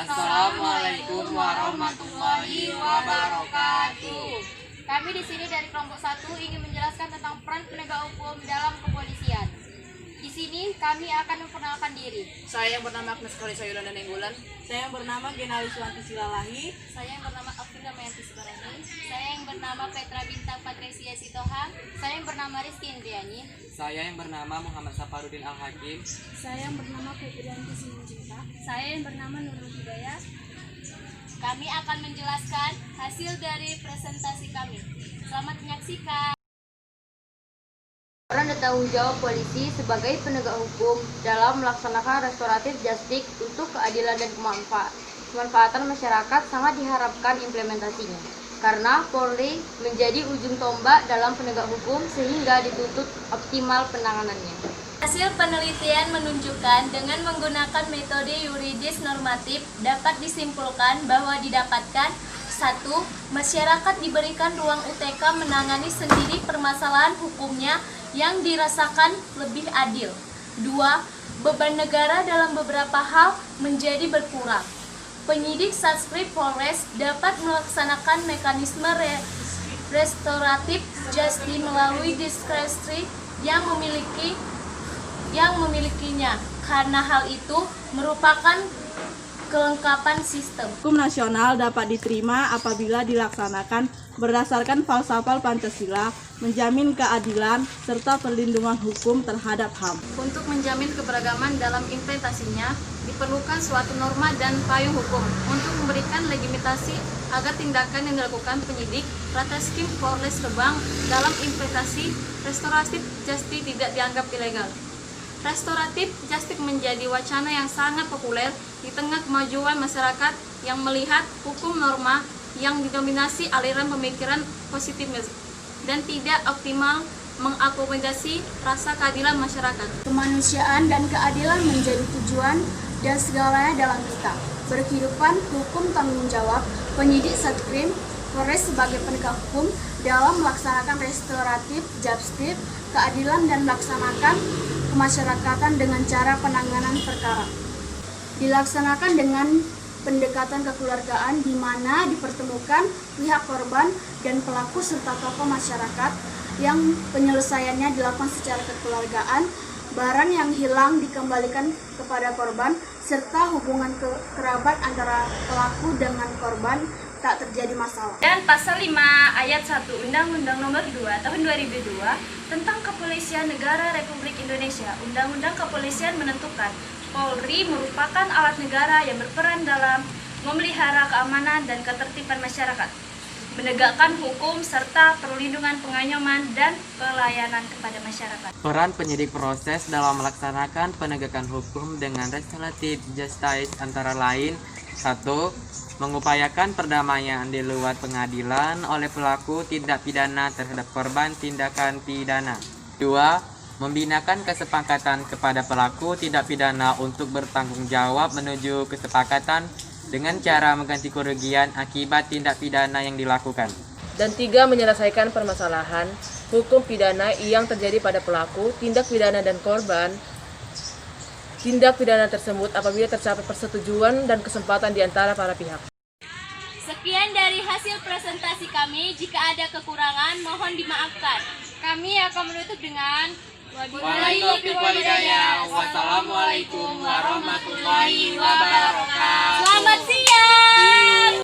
Assalamualaikum warahmatullahi wabarakatuh. Kami di sini dari kelompok 1 ingin menjelaskan tentang peran penegak hukum dalam kepolisian. Di sini kami akan memperkenalkan diri. Saya yang bernama Agnes Kalisa Yolanda Nenggolan. Saya yang bernama Genali Suwanti Silalahi. Saya yang bernama Alvina Mayanti Subarani. Saya yang bernama Petra Bintang Patresia Sitohang. Saya yang bernama Rizky Indriani. Saya yang bernama Muhammad Safarudin Al-Hakim. Saya yang bernama Febrianti Simanjunta. Saya yang bernama Nurul Hidayah. Kami akan menjelaskan hasil dari presentasi kami. Selamat menyaksikan. Peran dan tanggung jawab polisi sebagai penegak hukum dalam melaksanakan restoratif justice untuk keadilan dan kemanfaatan masyarakat sangat diharapkan implementasinya. Karena Polri menjadi ujung tombak dalam penegak hukum sehingga dituntut optimal penanganannya. Hasil penelitian menunjukkan dengan menggunakan metode yuridis normatif dapat disimpulkan bahwa didapatkan 1. Masyarakat diberikan ruang UTK menangani sendiri permasalahan hukumnya yang dirasakan lebih adil. 2. Beban negara dalam beberapa hal menjadi berkurang. Penyidik Satreskrim Polres dapat melaksanakan mekanisme restoratif justice melalui diskresi yang memilikinya. Karena hal itu merupakan kelengkapan sistem. Hukum nasional dapat diterima apabila dilaksanakan berdasarkan falsafah Pancasila, menjamin keadilan, serta perlindungan hukum terhadap HAM. Untuk menjamin keberagaman dalam implementasinya, diperlukan suatu norma dan payung hukum untuk memberikan legitimasi agar tindakan yang dilakukan penyidik Satreskrim Polres Lebang dalam implementasi restoratif justice tidak dianggap ilegal. Restoratif justice menjadi wacana yang sangat populer di tengah kemajuan masyarakat yang melihat hukum norma yang didominasi aliran pemikiran positivisme dan tidak optimal mengakomodasi rasa keadilan masyarakat. Kemanusiaan dan keadilan menjadi tujuan dan segalanya dalam kita. Berkehidupan hukum tanggung jawab penyidik Satreskrim Polres sebagai penegak hukum dalam melaksanakan restoratif justice keadilan dan melaksanakan kemasyarakatan dengan cara penanganan perkara. Dilaksanakan dengan pendekatan kekeluargaan di mana dipertemukan pihak korban dan pelaku serta tokoh masyarakat yang penyelesaiannya dilakukan secara kekeluargaan, barang yang hilang dikembalikan kepada korban, serta hubungan kerabat antara pelaku dengan korban tak terjadi masalah. Dan pasal 5 ayat 1 Undang-Undang Nomor 2 Tahun 2002 tentang Kepolisian Negara Republik Indonesia, Undang-Undang Kepolisian menentukan Polri merupakan alat negara yang berperan dalam memelihara keamanan dan ketertiban masyarakat, menegakkan hukum serta perlindungan pengayoman dan pelayanan kepada masyarakat. Peran penyidik proses dalam melaksanakan penegakan hukum dengan restoratif justice antara lain: 1. Mengupayakan perdamaian di luar pengadilan oleh pelaku tindak pidana terhadap korban tindakan pidana. 2. Membinakan kesepakatan kepada pelaku tindak pidana untuk bertanggung jawab menuju kesepakatan dengan cara mengganti kerugian akibat tindak pidana yang dilakukan. Dan 3. Menyelesaikan permasalahan hukum pidana yang terjadi pada pelaku tindak pidana dan korban tindak pidana tersebut apabila tercapai persetujuan dan kesempatan di antara para pihak. Sekian dari hasil presentasi kami. Jika ada kekurangan, mohon dimaafkan. Kami akan menutup dengan Wassalamualaikum warahmatullahi wabarakatuh.